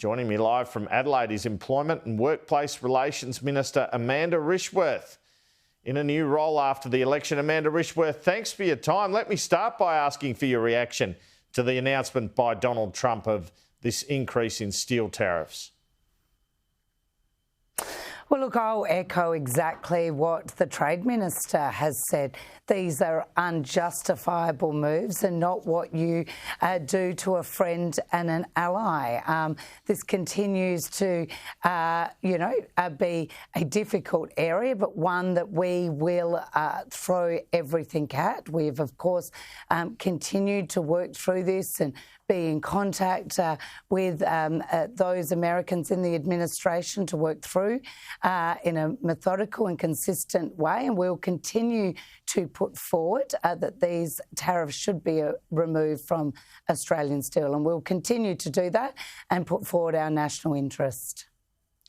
Joining me live from Adelaide is Employment and Workplace Relations Minister Amanda Rishworth. In a new role after the election, Amanda Rishworth, thanks for your time. Let me start by asking for your reaction to the announcement by Donald Trump of this increase in steel tariffs. Well, look, I'll echo exactly what the Trade Minister has said. These are unjustifiable moves and not what you do to a friend and an ally. This continues to, be a difficult area, but one that we will throw everything at. We've, of course, continued to work through this and be in contact with those Americans in the administration to work through in a methodical and consistent way, and we'll continue to put forward that these tariffs should be removed from Australian steel, and we'll continue to do that and put forward our national interest.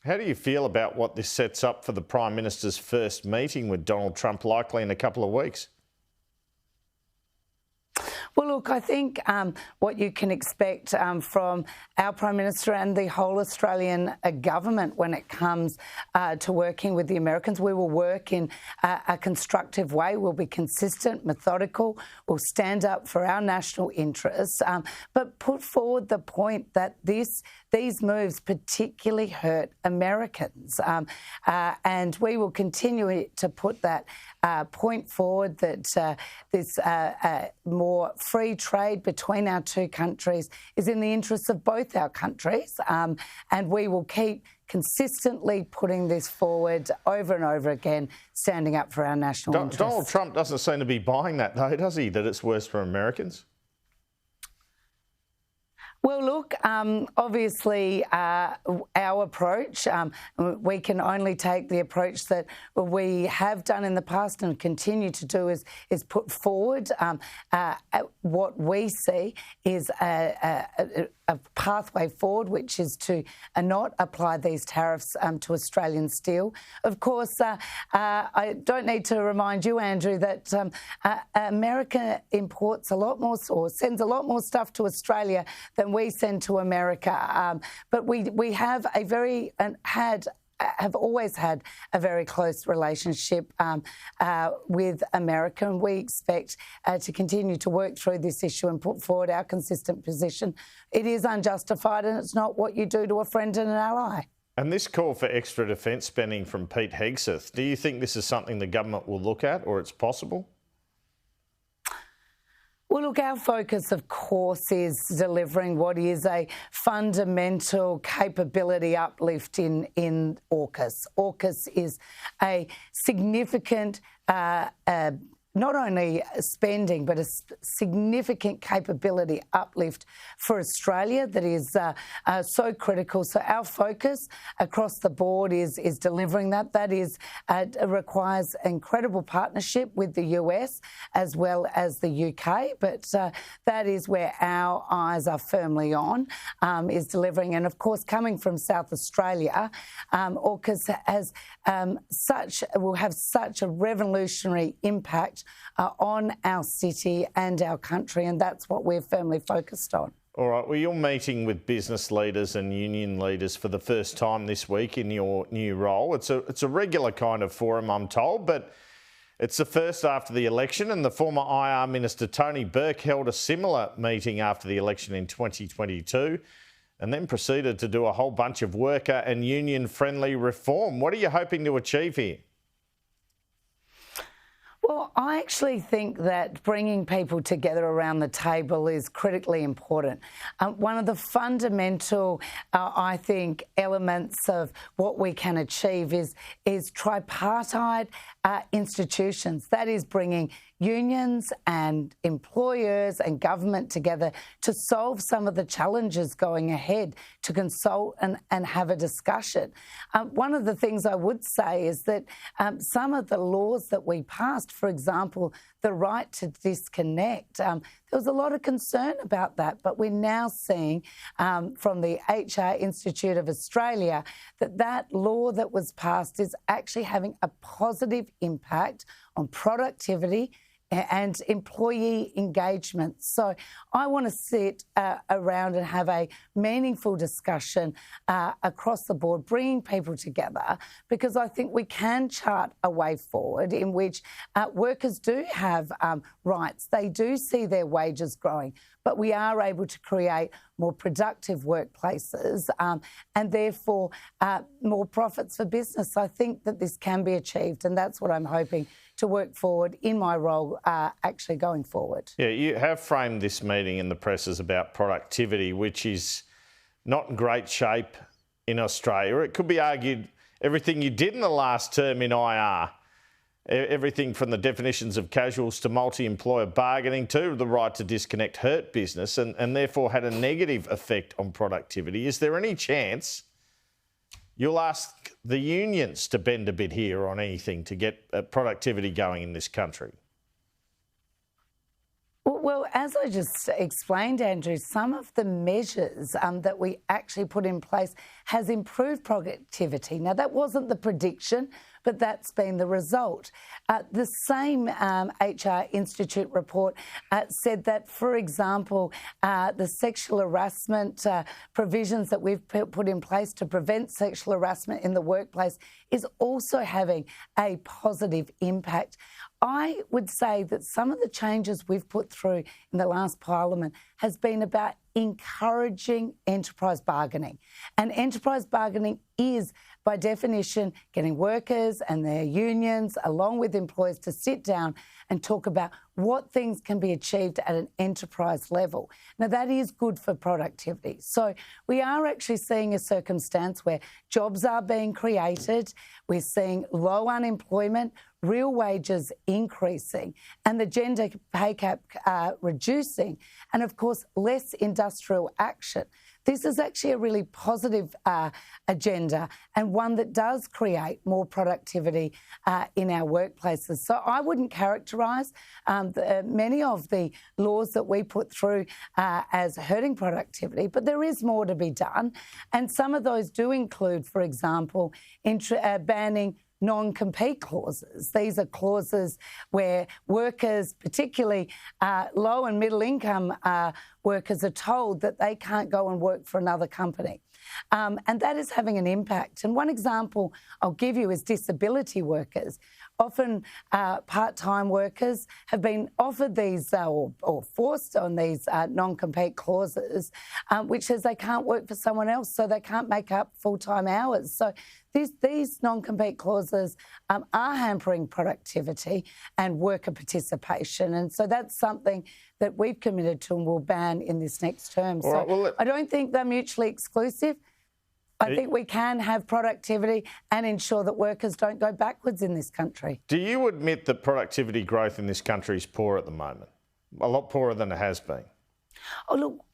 How do you feel about what this sets up for the Prime Minister's first meeting with Donald Trump, likely in a couple of weeks? Well, look, I think what you can expect from our Prime Minister and the whole Australian government when it comes to working with the Americans, we will work in a constructive way. We'll be consistent, methodical. We'll stand up for our national interests, but put forward the point that these moves particularly hurt Americans. And we will continue to put that point forward that this more free trade between our two countries is in the interests of both our countries, and we will keep consistently putting this forward over and over again, standing up for our national interests. Donald Trump doesn't seem to be buying that, though, does he, that it's worse for Americans? Well, look, obviously our approach, we can only take the approach that we have done in the past and continue to do is put forward what we see is a pathway forward, which is to not apply these tariffs to Australian steel. Of course, I don't need to remind you, Andrew, that America imports a lot more or sends a lot more stuff to Australia than we send to America. But we have have always had a very close relationship with America, and we expect to continue to work through this issue and put forward our consistent position. It is unjustified, and it's not what you do to a friend and an ally. And this call for extra defence spending from Pete Hegseth, do you think this is something the government will look at, or it's possible? Well, look, our focus, of course, is delivering what is a fundamental capability uplift in AUKUS. AUKUS is a significant not only spending, but a significant capability uplift for Australia that is so critical. So our focus across the board is delivering that. That is requires incredible partnership with the US as well as the UK, but that is where our eyes are firmly on, is delivering. And of course, coming from South Australia, AUKUS will have such a revolutionary impact on our city and our country, and that's what we're firmly focused on. All right, well, you're meeting with business leaders and union leaders for the first time this week in your new role. It's a regular kind of forum, I'm told, but it's the first after the election, and the former IR Minister Tony Burke held a similar meeting after the election in 2022 and then proceeded to do a whole bunch of worker and union-friendly reform. What are you hoping to achieve here? Well, I actually think that bringing people together around the table is critically important. One of the fundamental, I think, elements of what we can achieve is tripartite institutions. That is bringing unions and employers and government together to solve some of the challenges going ahead, to consult and have a discussion. One of the things I would say is that some of the laws that we passed, for example, the right to disconnect, there was a lot of concern about that, but we're now seeing from the HR Institute of Australia that law that was passed is actually having a positive impact on productivity, and employee engagement. So I want to sit around and have a meaningful discussion across the board, bringing people together, because I think we can chart a way forward in which workers do have rights. They do see their wages growing, but we are able to create more productive workplaces and therefore more profits for business. I think that this can be achieved, and that's what I'm hoping to work forward in my role actually going forward. Yeah, you have framed this meeting in the press as about productivity, which is not in great shape in Australia. It could be argued everything you did in the last term in IR, everything from the definitions of casuals to multi-employer bargaining to the right to disconnect hurt business and therefore had a negative effect on productivity. Is there any chance you'll ask the unions to bend a bit here on anything to get productivity going in this country? Well, as I just explained, Andrew, some of the measures that we actually put in place has improved productivity. Now, that wasn't the prediction, but that's been the result. The same HR Institute report said that, for example, the sexual harassment provisions that we've put in place to prevent sexual harassment in the workplace is also having a positive impact. I would say that some of the changes we've put through in the last Parliament has been about encouraging enterprise bargaining. And enterprise bargaining is, by definition, getting workers and their unions, along with employers, to sit down and talk about what things can be achieved at an enterprise level. Now, that is good for productivity. So we are actually seeing a circumstance where jobs are being created, we're seeing low unemployment, real wages increasing, and the gender pay gap reducing, and of course less industrial action. This is actually a really positive agenda and one that does create more productivity in our workplaces. So I wouldn't characterise many of the laws that we put through as hurting productivity, but there is more to be done. And some of those do include, for example, banning non-compete clauses. These are clauses where workers, particularly low and middle income workers, are told that they can't go and work for another company. And that is having an impact. And one example I'll give you is disability workers. Often part-time workers have been offered these or forced on these non-compete clauses, which says they can't work for someone else, so they can't make up full-time hours. So these non-compete clauses are hampering productivity and worker participation. And so that's something that we've committed to and will ban in this next term. So right, well, I don't think they're mutually exclusive. I think we can have productivity and ensure that workers don't go backwards in this country. Do you admit that productivity growth in this country is poor at the moment? A lot poorer than it has been. Oh, look,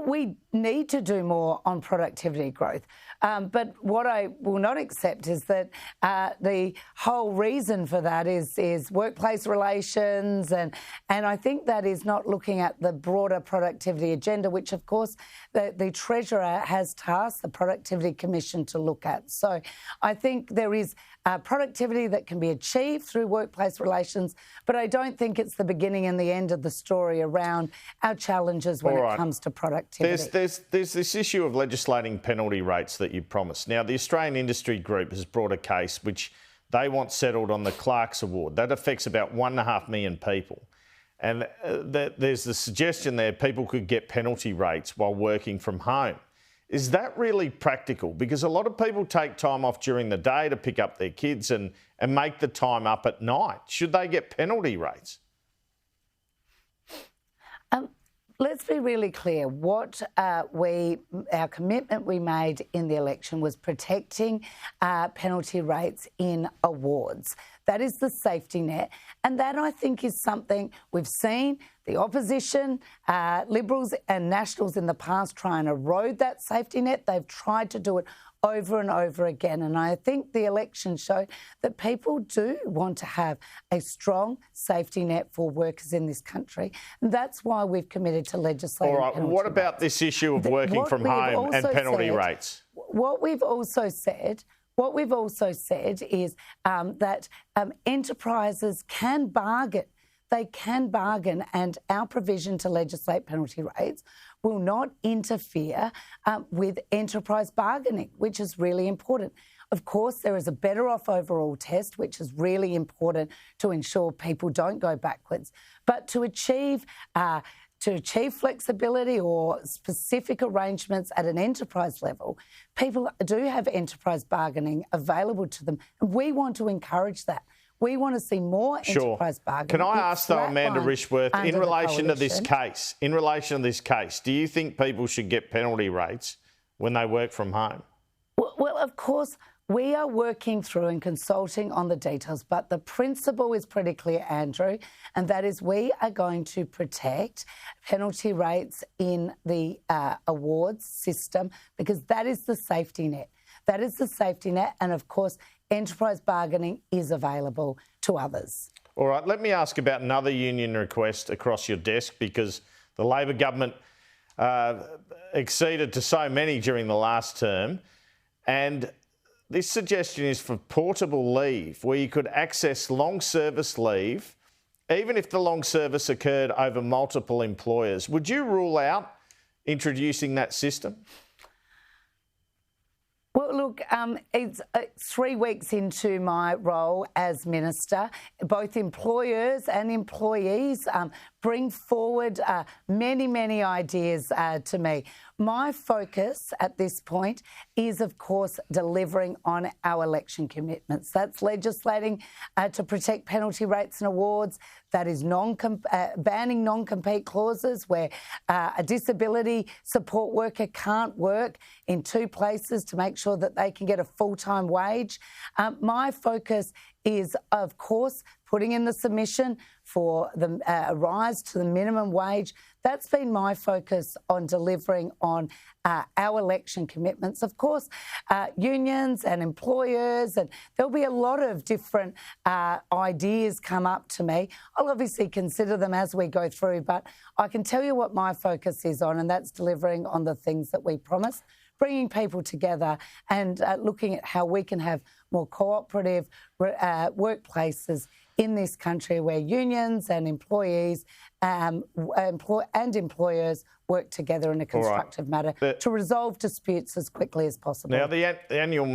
we need to do more on productivity growth. But what I will not accept is that the whole reason for that is workplace relations. And I think that is not looking at the broader productivity agenda, which, of course, the Treasurer has tasked the Productivity Commission to look at. So I think there is productivity that can be achieved through workplace relations, but I don't think it's the beginning and the end of the story around our challenges when it comes to productivity. There's this issue of legislating penalty rates that you promised. Now, the Australian Industry Group has brought a case which they want settled on the Clark's Award. That affects about 1.5 million people. And there's the suggestion there people could get penalty rates while working from home. Is that really practical? Because a lot of people take time off during the day to pick up their kids and make the time up at night. Should they get penalty rates? Let's be really clear. Our commitment we made in the election was protecting penalty rates in awards. That is the safety net. And that, I think, is something we've seen the opposition, Liberals and Nationals in the past try and erode that safety net. They've tried to do it over and over again. And I think the election showed that people do want to have a strong safety net for workers in this country. And that's why we've committed to legislating penalty rates. What about this issue of working from home and penalty rates? What we've also said is that enterprises can bargain they can bargain, and our provision to legislate penalty rates will not interfere with enterprise bargaining, which is really important. Of course, there is a better off overall test, which is really important to ensure people don't go backwards. But to achieve flexibility or specific arrangements at an enterprise level, people do have enterprise bargaining available to them, and we want to encourage that. We want to see more enterprise bargaining. Can I ask, though, Amanda Rishworth, in relation to this case, do you think people should get penalty rates when they work from home? Well, of course, we are working through and consulting on the details, but the principle is pretty clear, Andrew, and that is we are going to protect penalty rates in the awards system, because that is the safety net. That is the safety net, and of course, enterprise bargaining is available to others. All right, let me ask about another union request across your desk, because the Labor government acceded to so many during the last term, and this suggestion is for portable leave, where you could access long service leave, even if the long service occurred over multiple employers. Would you rule out introducing that system? Well, look, it's 3 weeks into my role as Minister. Both employers and employees bring forward many ideas to me. My focus at this point is, of course, delivering on our election commitments. That's legislating to protect penalty rates and awards. That is banning non-compete clauses where a disability support worker can't work in 2 places to make sure that they can get a full-time wage. My focus is, of course, putting in the submission for the rise to the minimum wage. That's been my focus on delivering on our election commitments. Of course, unions and employers, and there'll be a lot of different ideas come up to me. I'll obviously consider them as we go through, but I can tell you what my focus is on, and that's delivering on the things that we promised, bringing people together and looking at how we can have more cooperative workplaces in this country where unions and employees and employers work together in a constructive manner to resolve disputes as quickly as possible. Now, the annual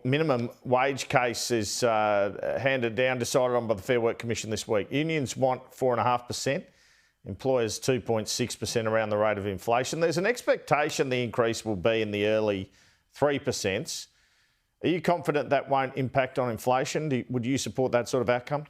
minimum wage case is handed down, decided on by the Fair Work Commission this week. Unions want 4.5%. Employers 2.6% around the rate of inflation. There's an expectation the increase will be in the early 3%. Are you confident that won't impact on inflation? Would you support that sort of outcome?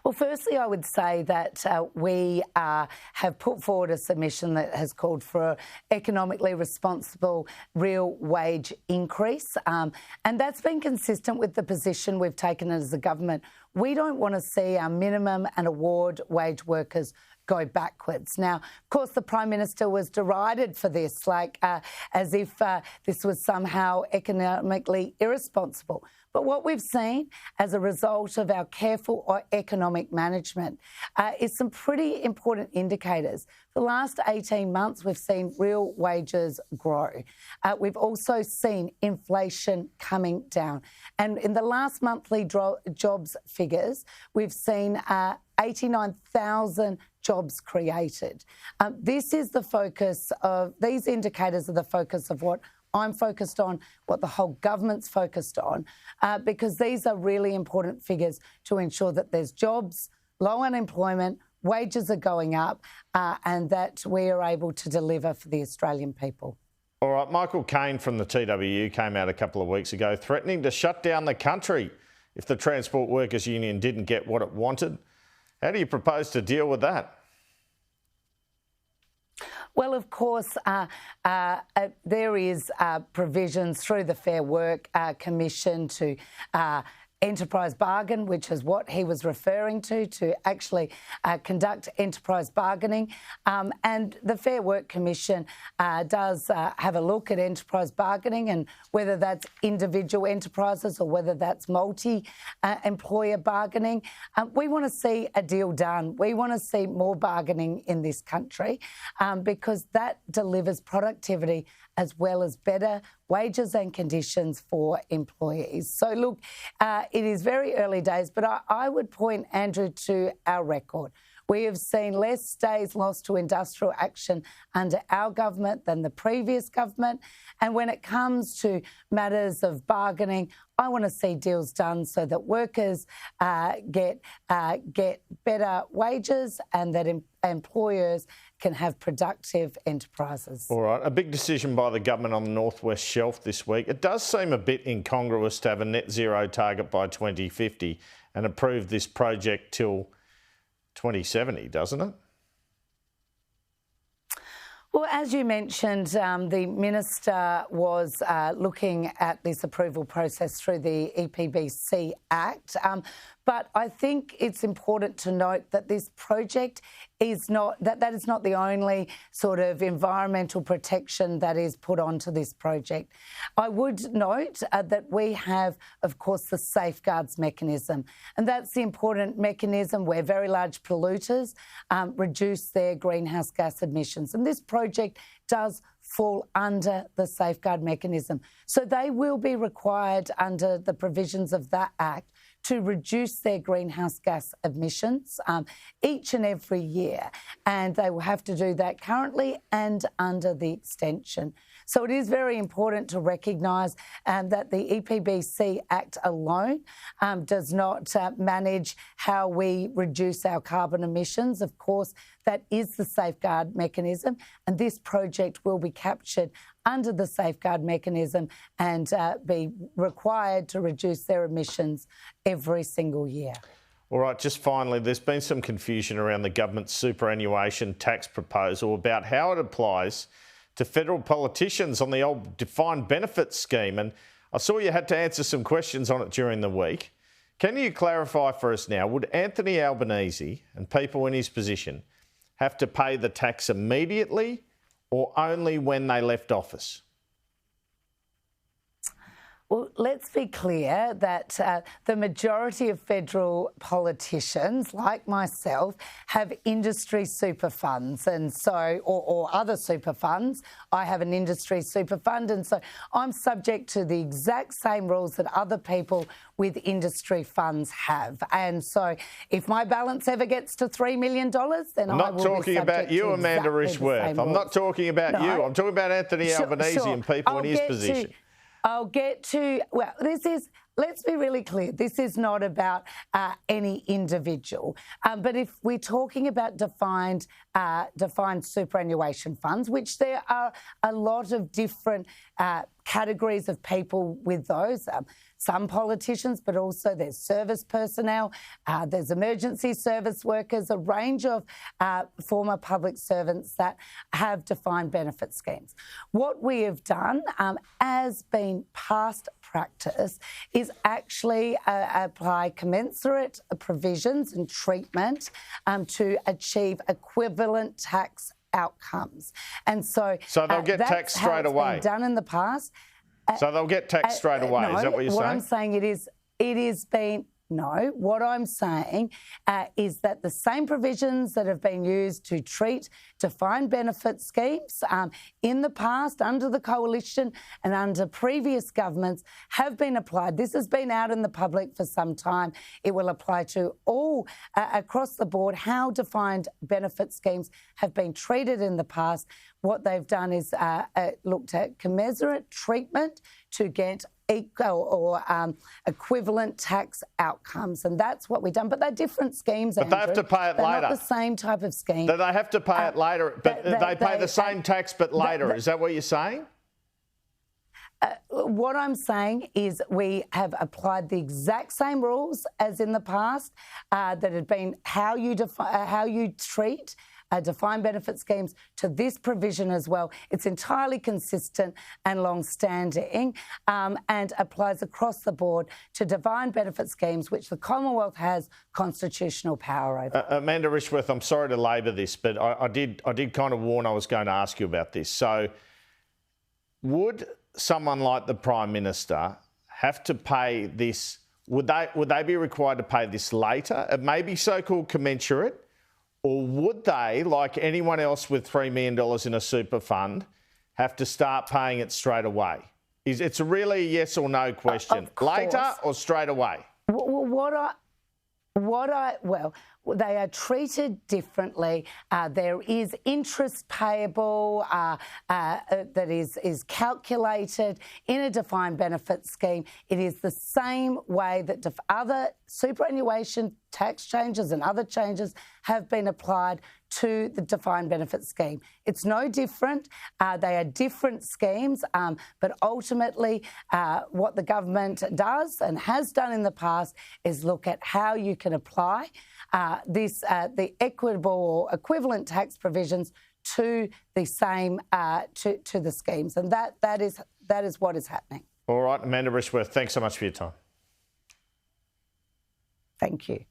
Well, firstly, I would say that we have put forward a submission that has called for economically responsible real wage increase, and that's been consistent with the position we've taken as a government. We don't want to see our minimum and award wage workers go backwards. Now, of course, the Prime Minister was derided for this, as if this was somehow economically irresponsible. But what we've seen as a result of our careful economic management is some pretty important indicators. For the last 18 months, we've seen real wages grow. We've also seen inflation coming down. And in the last monthly jobs figures, we've seen 89,000 jobs created. This is the focus of, these indicators are the focus of what I'm focused on, what the whole government's focused on, because these are really important figures to ensure that there's jobs, low unemployment, wages are going up, and that we are able to deliver for the Australian people. All right, Michael Caine from the TWU came out a couple of weeks ago threatening to shut down the country if the Transport Workers Union didn't get what it wanted. How do you propose to deal with that? Well, of course, there is provisions through the Fair Work Commission to enterprise bargain, which is what he was referring to actually conduct enterprise bargaining. And the Fair Work Commission does have a look at enterprise bargaining, and whether that's individual enterprises or whether that's multi-employer bargaining. We want to see a deal done. We want to see more bargaining in this country because that delivers productivity as well as better wages and conditions for employees. So look, it is very early days, but I would point, Andrew, to our record. We have seen less days lost to industrial action under our government than the previous government. And when it comes to matters of bargaining, I want to see deals done so that workers get better wages and that employers can have productive enterprises. All right, a big decision by the government on the North West Shelf this week. It does seem a bit incongruous to have a net zero target by 2050 and approve this project till 2070, doesn't it? Well, as you mentioned, the Minister was looking at this approval process through the EPBC Act. But I think it's important to note that this project is not, that is not the only sort of environmental protection that is put onto this project. I would note that we have, of course, the safeguards mechanism, and that's the important mechanism where very large polluters reduce their greenhouse gas emissions. And this project does fall under the safeguard mechanism. So they will be required under the provisions of that Act to reduce their greenhouse gas emissions each and every year. And they will have to do that currently and under the extension. So it is very important to recognise that the EPBC Act alone does not manage how we reduce our carbon emissions. Of course, that is the safeguard mechanism, and this project will be captured under the safeguard mechanism and be required to reduce their emissions every single year. All right, just finally, there's been some confusion around the government's superannuation tax proposal about how it applies to federal politicians on the old defined benefit scheme. And I saw you had to answer some questions on it during the week. Can you clarify for us now, would Anthony Albanese and people in his position have to pay the tax immediately or only when they left office? Well, let's be clear that the majority of federal politicians, like myself, have industry super funds, and so, or other super funds. I have an industry super fund, and so I'm subject to the exact same rules that other people with industry funds have. And so, if my balance ever gets to $3 million, then I'm not talking about you, Amanda Rishworth. I'm not talking about you. I'm talking about Anthony Albanese and people in his position. I'll get to, well, let's be really clear, this is not about any individual. But if we're talking about defined superannuation funds, which there are a lot of different categories of people with those, some politicians, but also there's service personnel, there's emergency service workers, a range of former public servants that have defined benefit schemes. What we have done, as been past practice, is actually apply commensurate provisions and treatment to achieve equivalent tax outcomes. And so they'll get taxed straight away. Been done in the past. So they'll get taxed straight away. No, is that what you're saying? What I'm saying it is been. No, what I'm saying is that the same provisions that have been used to treat defined benefit schemes in the past under the coalition and under previous governments have been applied. This has been out in the public for some time. It will apply to all across the board how defined benefit schemes have been treated in the past. What they've done is looked at commensurate treatment to get equal or equivalent tax outcomes, and that's what we've done. But they're different schemes, But Andrew. they have to pay it they're later. Not the same type of scheme. They have to pay it later, but they pay the same tax but later. Is that what you're saying? What I'm saying is we have applied the exact same rules as in the past that had been how you treat defined benefit schemes to this provision as well. It's entirely consistent and long-standing and applies across the board to defined benefit schemes, which the Commonwealth has constitutional power over. Amanda Rishworth, I'm sorry to labour this, but I did kind of warn I was going to ask you about this. So would someone like the Prime Minister have to pay this? Would they be required to pay this later? It may be so-called commensurate. Or would they, like anyone else with $3 million in a super fund, have to start paying it straight away? It's really a yes or no question. Later or straight away? Well, they are treated differently. There is interest payable that is calculated in a defined benefit scheme. It is the same way that other superannuation tax changes and other changes have been applied to the defined benefit scheme. It's no different. They are different schemes, but ultimately what the government does and has done in the past is look at how you can apply the equitable or equivalent tax provisions to the same to the schemes, and that is what is happening. All right, Amanda Rishworth, thanks so much for your time. Thank you.